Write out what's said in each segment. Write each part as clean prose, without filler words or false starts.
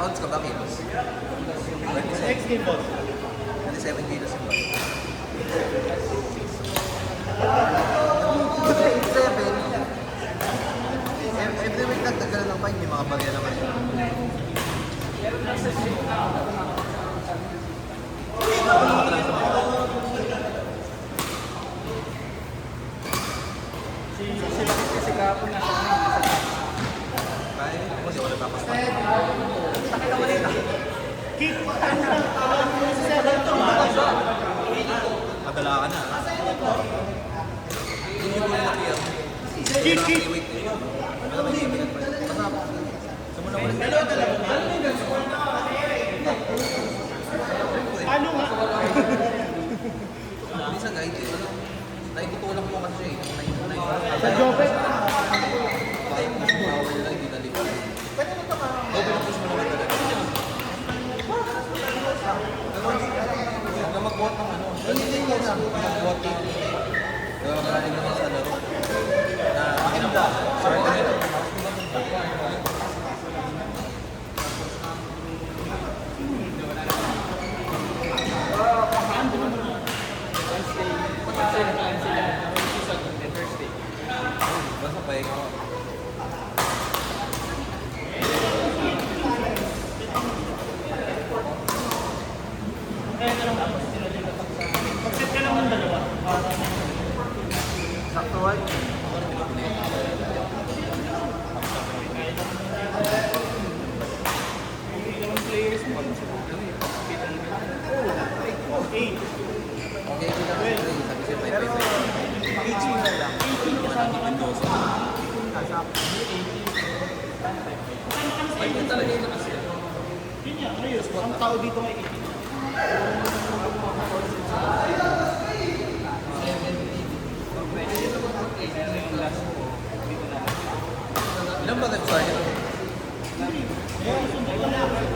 pounds ka ba kilos? 6 kilos. 27 kilos yung boss. 27. Every week nagtagalan ng fine, may mga barya naman siya. Kasi kahapon na Kaya mo, di ko natapos pa. sakit ako dito. Kick! Madala ka na. Hindi mo na kaya. Kick! Kick! Ano ba yung ibigay pa? Basta, sumula ko rin. Ano nga? Minsan, naitutulak mo kasi eh. Sa Jopet? Bawal lang, hindi nalipin. Overpush mo naman talaga. Huwag na mag-bot ng ano. Mag-bot ng galing naman sa laro. Na maganda. Sorry ka nito. Basta pahinga ko. Mag-set ka naman dalawa. Sakto ay. Players mo. 8. Okay, hindi naman sila. Sabi siya, may pwede. PG na lang. Malaki Mendoza. May yun talaga yung kasi. Yun yan, ayos. Ang tao dito ay 18. Ilan ba kayo sa'yo?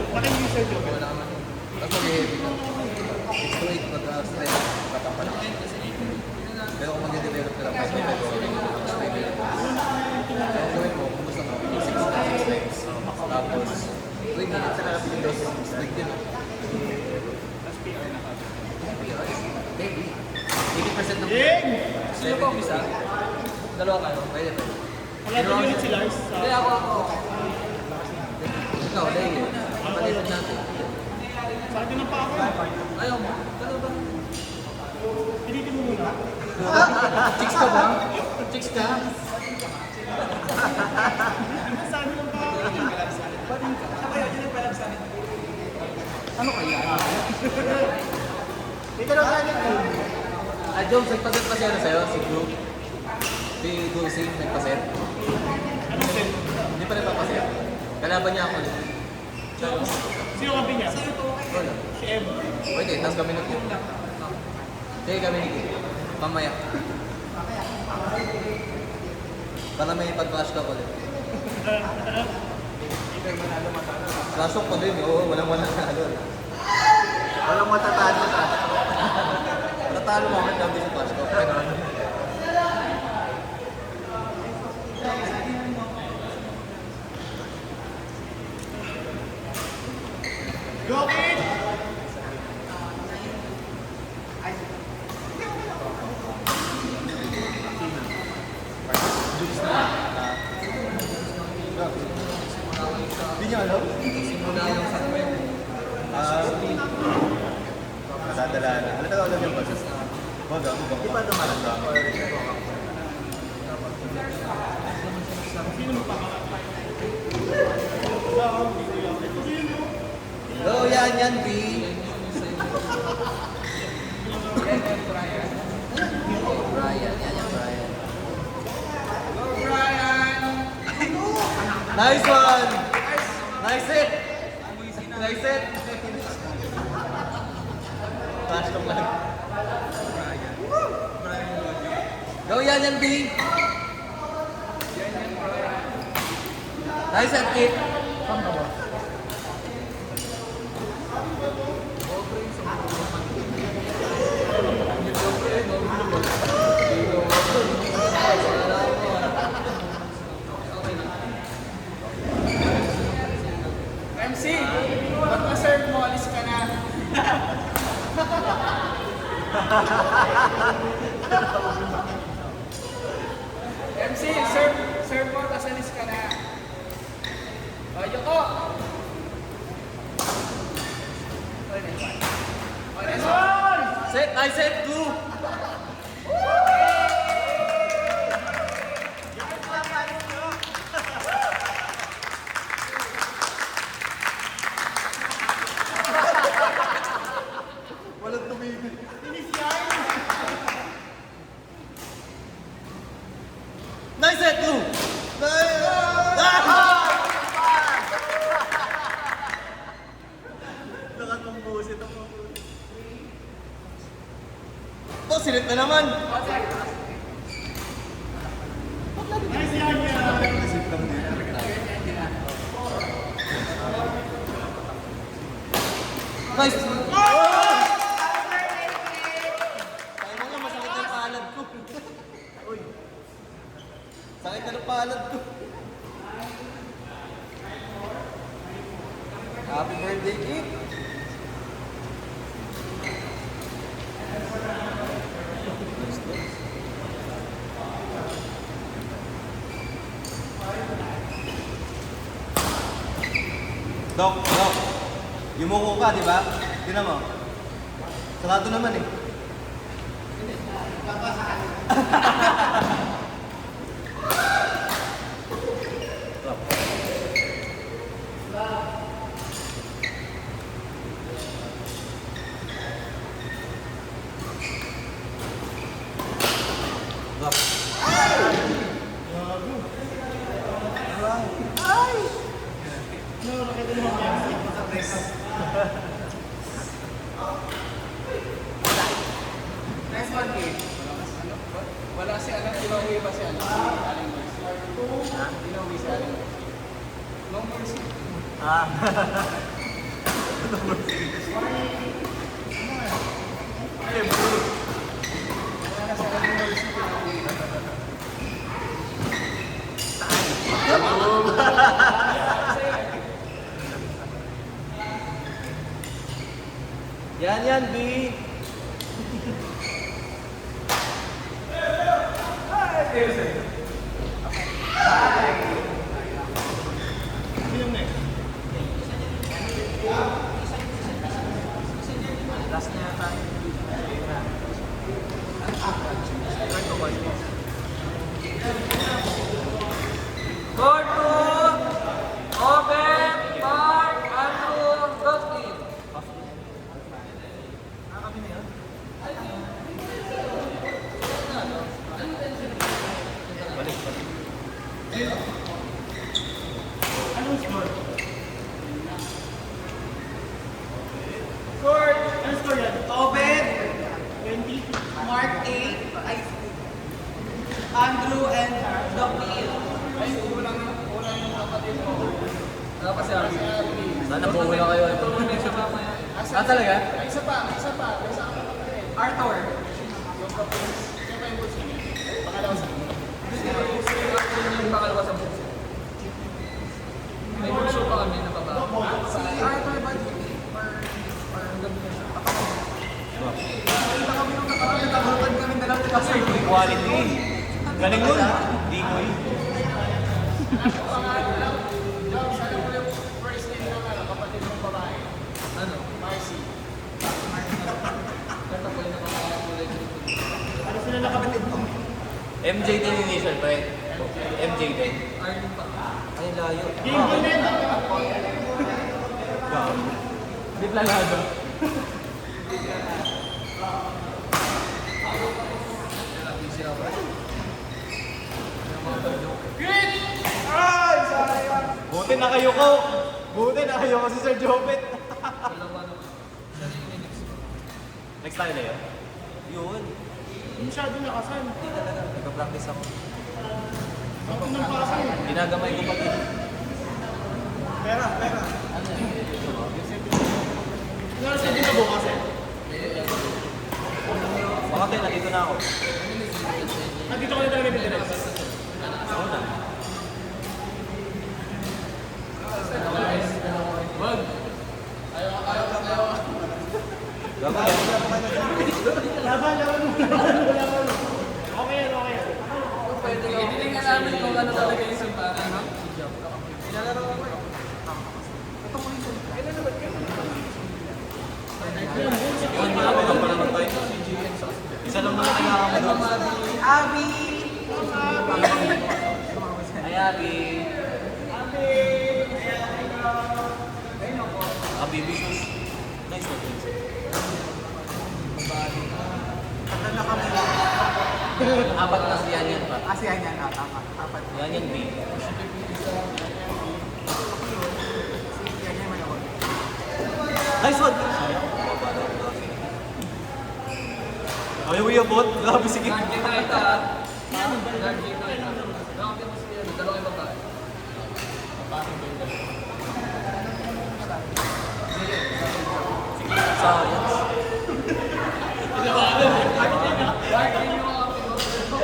Paki-user job. Wala naman. Tapos mag-heavy ka. 6 to 8 mag-stress. Kapapa lang. Pero kung mag-develop ka lang, mas may pwede. Mas may pwede. Kaya kung gawin mo, kung gusto mo, 6 legs. Tapos, 20 minutes na lang Windows. Like yun. Maybe. 80% ng... Sino ba ang isa? Dalawa kayo. Pwede pwede. Wala ba unit si Lars? Hindi, ako. Ikaw, dahil. Palitan natin. Sa akin ng pa ako. Ayaw mo. Dalawa ba? Pilitin mo muna. Chicks ka ba? Chicks ka? Sa akin ng pa ako. Ano kaya? Dito lang natin. Ah, Jones, nagpaset pa siya sa'yo, si Drew. Si Dulcing, nagpaset. Ano set? Hindi pa nagpapaset. Kalaban niya ako ulit. Sino kampi niya? Wala. Si Ev. Pwede, tapos kami nag sige, kami nag mamaya. Para may pag-flash talk ulit. Flash talk pa din, oo. Walang talo. Walang matatalo sa Natalo mo ako namin sa flash talk. Jokin! Hindi niya alam? Simula yung sa nadadala na. Ano talaga alam yung basis? Wag ako. Hindi pa dumalang ka. Go, yan, B. Brian, yan yung Brian. Nice one! Nice hit! Nice hit! Flash talk lang. Go, yan, B. Nice hit, Kit. Saan ka ba? MC, pag na-serve mo, alis ka na. MC, serve mo, tas alis ka na. O, Yoko. Set, I set 2. Walang tumigil. Nice set 2. Nakatumbusit ako. Oh, silit na naman. Nice. Tayo na, masakit na yung palad ko. Uy. Sakit na ng palad ko. Happy birthday, Kik. Dok, yumuko ka, di ba? Tignan mo. Sarado naman eh. Dok. Next one, Kate. Wala si anak, tinauwi ba si anak? Si Aling Mercy. Ha? Tinauwi si Aling Mercy. No mercy. Ah. Wala si Aling Mercy, tinauwi. Yan, B. Last na yata. Court 2, Oben, Mark, Andrew, Dustin. Anong score? Score! Anong score yan? Obed, 20? Mark 8, Andrew, and Doppel. Ay, kulang yung kapatid mo. Dapat si Arby. Sana buhay na kayo. Tulong din siya mamaya. Ah, talaga? Ay, isa pa. May isang kapatid. Arthur. Yung kapatid. Siya pa yung bulso niya. Pangalawa sa akin. Yung pangalawa sa bunso. May bunso pa kami na baba. Si Arthur ba nagkakaroon kami dalawa kasi Quality. Galing nun. Dikoy. Sana mo yung first name ng kapatid mong babae. Ano? Marcy. Kata ko yung nakakakulay dito. Ano sila nakapatid mo? MJ din initial, pre. MJ din. Arlene pa. Ay, layo. Game ko na yun. Di planado. Buti na kayo ko. Buti na kayo ko si Sir Jopet. Dalawa naman. Siya na yung next. Next tayo na yun? Yun. Masyado nakasan. Hindi talaga. Nagpa-practice ako. Ako nang pasan. Ginagamay ko pati. Pera. Ano sa dito bukas eh? Baka tayo, nandito na ako. Nandito ko na talaga bitirin. Ako na. Pwede ka. Hindi nga namin kung ano talaga yung simpangan. Ha? Nilalaro ako eh. Ito mo yung Kailan naman ka? Isa lang naman kailangan mo doon. Abby! Ay, Abi. Abi, nice one. Tagal na kami. Apat na siya yan pa. Kasi yan yan, tama. Apat. Yan yan, B. Yan yan man ako. Nice one! Ayaw mo yung bot? Grabe, sige. Guard game na ito ha. Guard game na ito. Nakapin mo siya. Dalawa yung babae. Science. Guard game yung nakapin mo.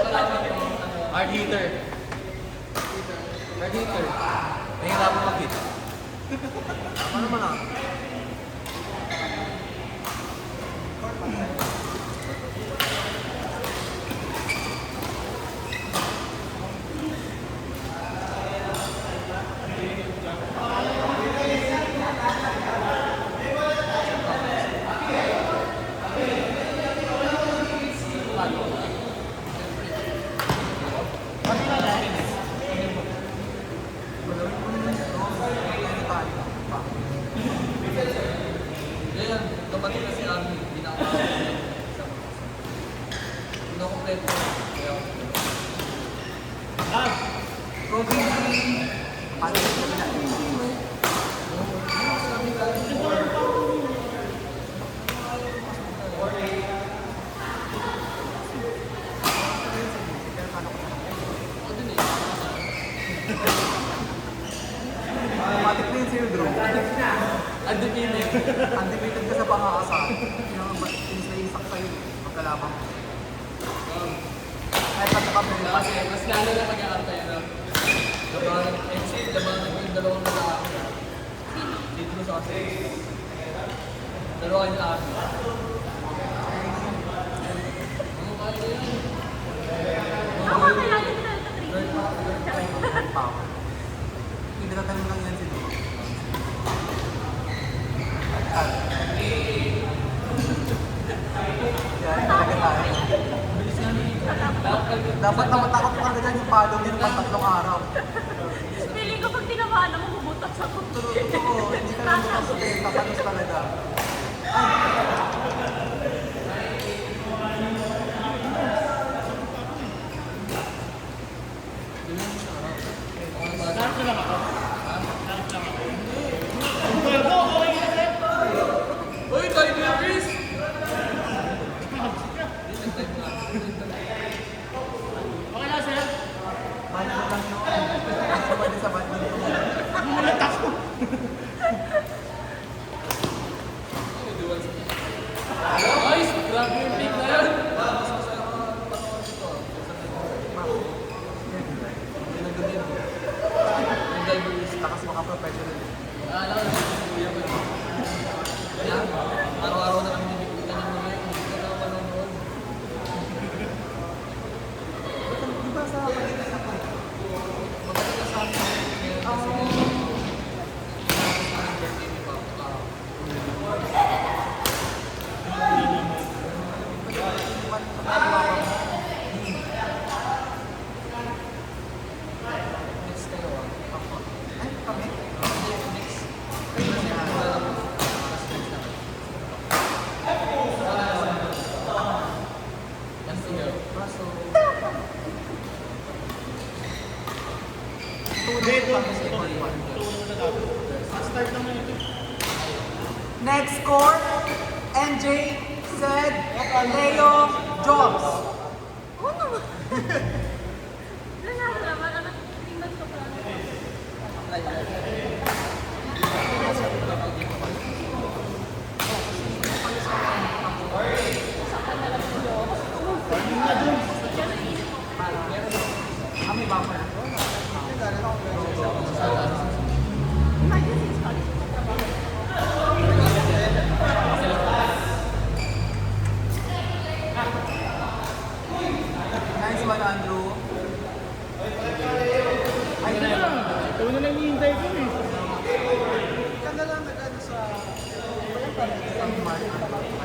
Kalaban ko. Hard hitter. Hard hitter. Nahihirapan mag-hit. Tama naman ah. Ngayon, dumating na si Ami. Hindi na ako makakapin. Hindi na ako kompleto. Kaya ako. Paano yung kabila? Ako din eh. Matik na yung zero draw. Undefeated. Undefeated ka sa pangakasa. Yung isak sa'yo, magkalabang. Ay, pati kami nila. Kasi mas lalo na pag-aarta yun na labanan, labanan ko yung dalawang lalaki. Dito sa kasi. Dalawa yung lalaki. Ano kaya yun? Hindi na tanong lang yan sila. Yan, talaga tayo. Dapat naman takot ko agad yung palo din pang 3 araw. Feeling ko pag tinamaan ako, bubutas ako. Oo, hindi ka lang bukas eh, kakalos talaga. Uy, tayo niya, Chris! Balik na lang yun. Sama din sa badminton. Guys, grabe yung pick na yan! Yung diverse. Takas maka-professional. Alam ko, kuya ko. Kaya, araw-araw na kami nabikutan ng mga yun. Hindi ka na manonood. Di ba sa pagkita sa pag? Maganda sa amin. Kasi, birthday ni Papa. Next kayo ah. Ay, kami? Next. Kasi, wala lang. Next na. Yan siya. Kaso, Next score, MJ said Leo Jobs. Oo naman. Wala naman. Ano, tingnan ko pa. Kami bumper. Imagine six college. man, Andrew. Ay, ito na. Ito na lang hihintay ko eh. Ka na lang nag-ano sa... Isang mark.